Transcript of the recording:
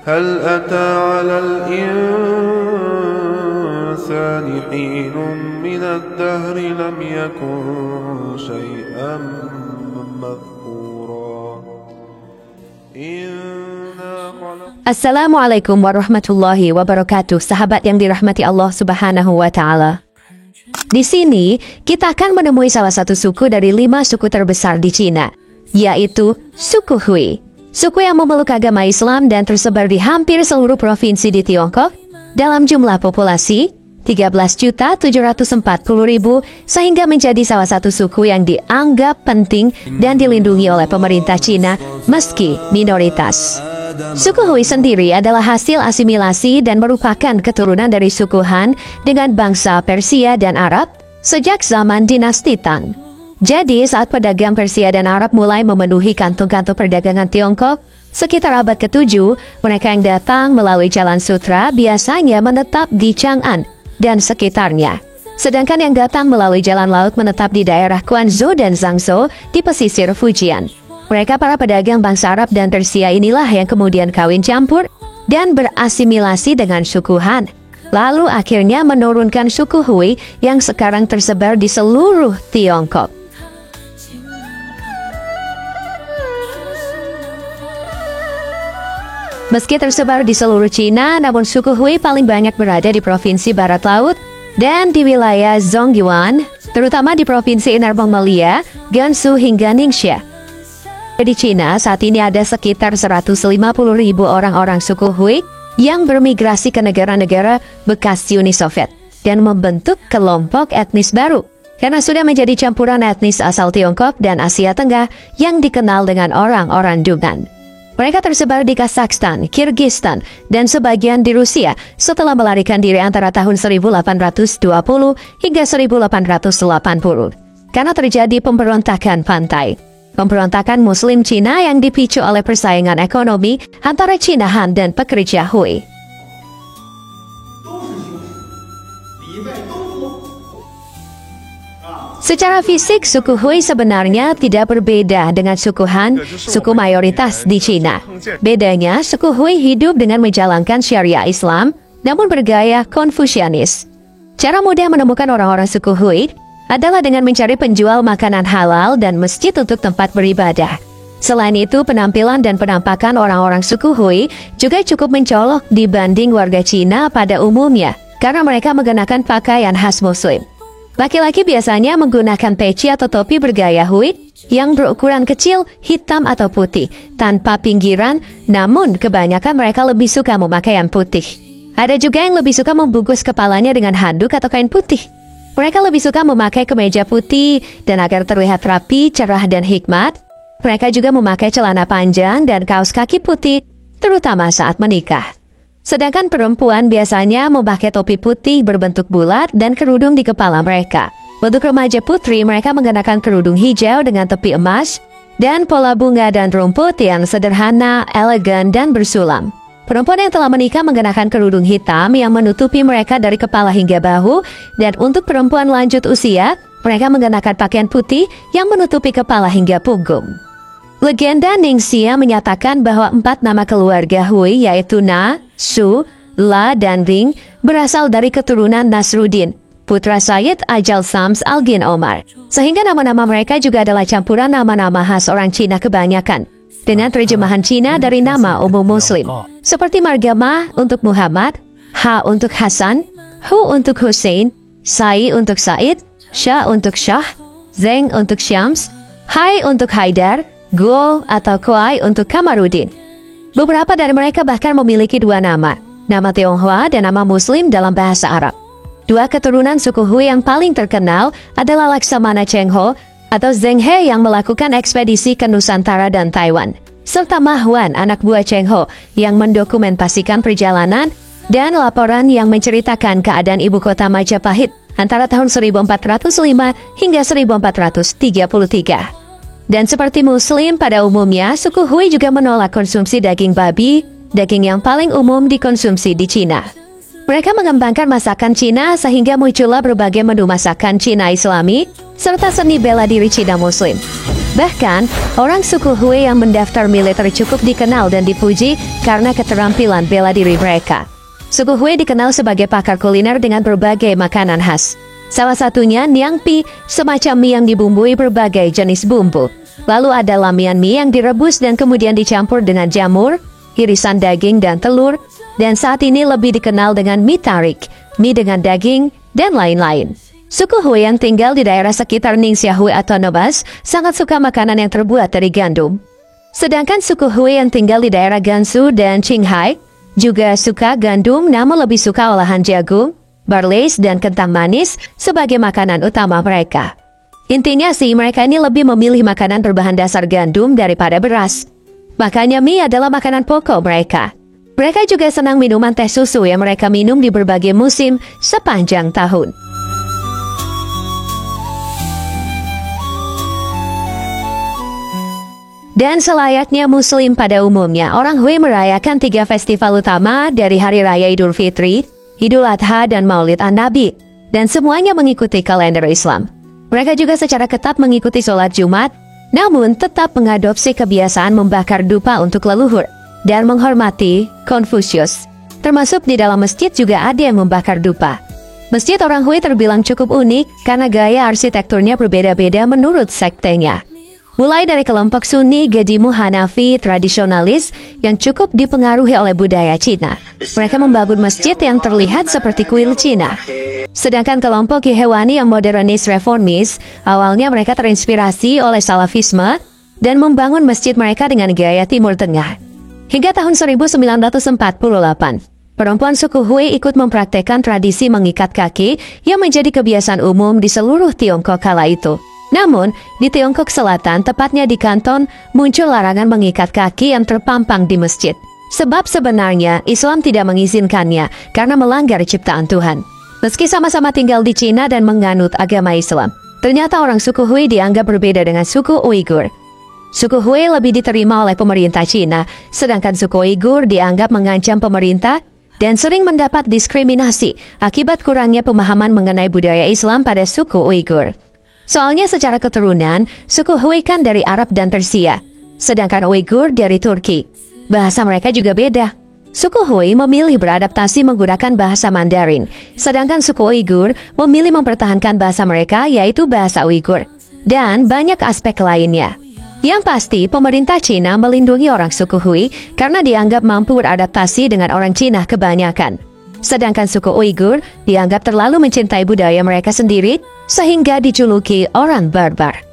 هل أتى على الإنسان حين من الدهر لم يكن شيئا مذكورا Assalamualaikum warahmatullahi wabarakatuh, sahabat yang dirahmati Allah Subhanahu wa Ta'ala. Di sini, kita akan menemui salah satu suku dari 5 suku terbesar di Cina, yaitu suku Hui. Suku yang memeluk agama Islam dan tersebar di hampir seluruh provinsi di Tiongkok, dalam jumlah populasi 13.740.000, sehingga menjadi salah satu suku yang dianggap penting dan dilindungi oleh pemerintah Cina, meski minoritas. Suku Hui sendiri adalah hasil asimilasi dan merupakan keturunan dari suku Han dengan bangsa Persia dan Arab sejak zaman dinasti Tang. Jadi saat pedagang Persia dan Arab mulai memenuhi kantung-kantung perdagangan Tiongkok, sekitar abad ke-7, mereka yang datang melalui Jalan Sutra biasanya menetap di Chang'an dan sekitarnya. Sedangkan yang datang melalui jalan laut menetap di daerah Quanzhou dan Zhangzhou di pesisir Fujian. Mereka para pedagang bangsa Arab dan Persia inilah yang kemudian kawin campur dan berasimilasi dengan suku Han. Lalu akhirnya menurunkan suku Hui yang sekarang tersebar di seluruh Tiongkok. Meski tersebar di seluruh Cina, namun suku Hui paling banyak berada di Provinsi Barat Laut dan di wilayah Zhongyuan, terutama di Provinsi Inner Mongolia, Gansu hingga Ningxia. Di Cina, saat ini ada sekitar 150.000 orang-orang suku Hui yang bermigrasi ke negara-negara bekas Uni Soviet dan membentuk kelompok etnis baru, karena sudah menjadi campuran etnis asal Tiongkok dan Asia Tenggara yang dikenal dengan orang-orang Dungan. Mereka tersebar di Kazakhstan, Kyrgyzstan, dan sebagian di Rusia setelah melarikan diri antara tahun 1820 hingga 1880 karena terjadi pemberontakan pantai. Pemberontakan Muslim Cina yang dipicu oleh persaingan ekonomi antara Cina Han dan pekerja Hui. Secara fisik, suku Hui sebenarnya tidak berbeda dengan suku Han, suku mayoritas di Cina. Bedanya, suku Hui hidup dengan menjalankan syariah Islam, namun bergaya Konfusianis. Cara mudah menemukan orang-orang suku Hui adalah dengan mencari penjual makanan halal dan masjid untuk tempat beribadah. Selain itu, penampilan dan penampakan orang-orang suku Hui juga cukup mencolok dibanding warga Cina pada umumnya, karena mereka mengenakan pakaian khas Muslim. Laki-laki biasanya menggunakan peci atau topi bergaya Hui yang berukuran kecil, hitam atau putih, tanpa pinggiran, namun kebanyakan mereka lebih suka memakai yang putih. Ada juga yang lebih suka membungkus kepalanya dengan handuk atau kain putih. Mereka lebih suka memakai kemeja putih, dan agar terlihat rapi, cerah, dan hikmat, mereka juga memakai celana panjang dan kaos kaki putih, terutama saat menikah. Sedangkan perempuan biasanya memakai topi putih berbentuk bulat dan kerudung di kepala mereka. Untuk remaja putri, mereka mengenakan kerudung hijau dengan tepi emas dan pola bunga dan rumput yang sederhana, elegan, dan bersulam. Perempuan yang telah menikah mengenakan kerudung hitam yang menutupi mereka dari kepala hingga bahu, dan untuk perempuan lanjut usia, mereka mengenakan pakaian putih yang menutupi kepala hingga punggung. Legenda Ningxia menyatakan bahwa 4 nama keluarga Hui yaitu Na, Su, La, dan Ring berasal dari keturunan Nasruddin, putra Sayyid Ajal Sams Al-Gin Omar. Sehingga nama-nama mereka juga adalah campuran nama-nama khas orang Cina kebanyakan, dengan terjemahan Cina dari nama umum Muslim, seperti marga Ma untuk Muhammad, Ha untuk Hasan, Hu untuk Hussein, Sai untuk Said, Sha untuk Shah, Zeng untuk Syams, Hai untuk Haidar, Guo atau Kuai untuk Kamaruddin. Beberapa dari mereka bahkan memiliki 2 nama Tionghoa dan nama Muslim dalam bahasa Arab. 2 keturunan suku Hui yang paling terkenal adalah Laksamana Cheng Ho atau Zheng He yang melakukan ekspedisi ke Nusantara dan Taiwan, serta Ma Huan, anak buah Cheng Ho, yang mendokumentasikan perjalanan dan laporan yang menceritakan keadaan ibu kota Majapahit antara tahun 1405 hingga 1433. Dan seperti Muslim pada umumnya, suku Hui juga menolak konsumsi daging babi, daging yang paling umum dikonsumsi di Cina. Mereka mengembangkan masakan Cina sehingga muncullah berbagai menu masakan Cina Islami, serta seni bela diri Cina Muslim. Bahkan, orang suku Hui yang mendaftar militer cukup dikenal dan dipuji karena keterampilan bela diri mereka. Suku Hui dikenal sebagai pakar kuliner dengan berbagai makanan khas. Salah satunya Niang Pi, semacam mie yang dibumbui berbagai jenis bumbu. Lalu ada lamian mie yang direbus dan kemudian dicampur dengan jamur, irisan daging dan telur, dan saat ini lebih dikenal dengan mie tarik, mie dengan daging, dan lain-lain. Suku Hui yang tinggal di daerah sekitar Ningxia Hui atau Nobas sangat suka makanan yang terbuat dari gandum. Sedangkan suku Hui yang tinggal di daerah Gansu dan Qinghai juga suka gandum namun lebih suka olahan jagung, barley, dan kentang manis sebagai makanan utama mereka. Intinya sih mereka ini lebih memilih makanan berbahan dasar gandum daripada beras. Makanya mie adalah makanan pokok mereka. Mereka juga senang minuman teh susu yang mereka minum di berbagai musim sepanjang tahun. Dan selayaknya Muslim pada umumnya, orang Hui merayakan 3 festival utama dari Hari Raya Idul Fitri, Idul Adha, dan Maulid An-Nabi. Dan semuanya mengikuti kalender Islam. Mereka juga secara ketat mengikuti sholat Jumat, namun tetap mengadopsi kebiasaan membakar dupa untuk leluhur dan menghormati Konfusius. Termasuk di dalam masjid juga ada yang membakar dupa. Masjid orang Hui terbilang cukup unik karena gaya arsitekturnya berbeda-beda menurut sektenya. Mulai dari kelompok Sunni, Gedimu, Hanafi, tradisionalis yang cukup dipengaruhi oleh budaya Cina. Mereka membangun masjid yang terlihat seperti kuil Cina. Sedangkan kelompok Yehewani yang modernis reformis, awalnya mereka terinspirasi oleh Salafisme dan membangun masjid mereka dengan gaya Timur Tengah. Hingga tahun 1948, perempuan suku Hui ikut mempraktekkan tradisi mengikat kaki yang menjadi kebiasaan umum di seluruh Tiongkok kala itu. Namun, di Tiongkok Selatan, tepatnya di Kanton, muncul larangan mengikat kaki yang terpampang di masjid. Sebab sebenarnya Islam tidak mengizinkannya karena melanggar ciptaan Tuhan. Meski sama-sama tinggal di Cina dan menganut agama Islam, ternyata orang suku Hui dianggap berbeda dengan suku Uighur. Suku Hui lebih diterima oleh pemerintah Cina, sedangkan suku Uighur dianggap mengancam pemerintah dan sering mendapat diskriminasi akibat kurangnya pemahaman mengenai budaya Islam pada suku Uighur. Soalnya secara keturunan, suku Hui kan dari Arab dan Persia, sedangkan Uighur dari Turki. Bahasa mereka juga beda. Suku Hui memilih beradaptasi menggunakan bahasa Mandarin, sedangkan suku Uighur memilih mempertahankan bahasa mereka yaitu bahasa Uighur. Dan banyak aspek lainnya. Yang pasti, pemerintah Cina melindungi orang suku Hui karena dianggap mampu beradaptasi dengan orang Cina kebanyakan. Sedangkan suku Uighur dianggap terlalu mencintai budaya mereka sendiri sehingga dijuluki orang barbar.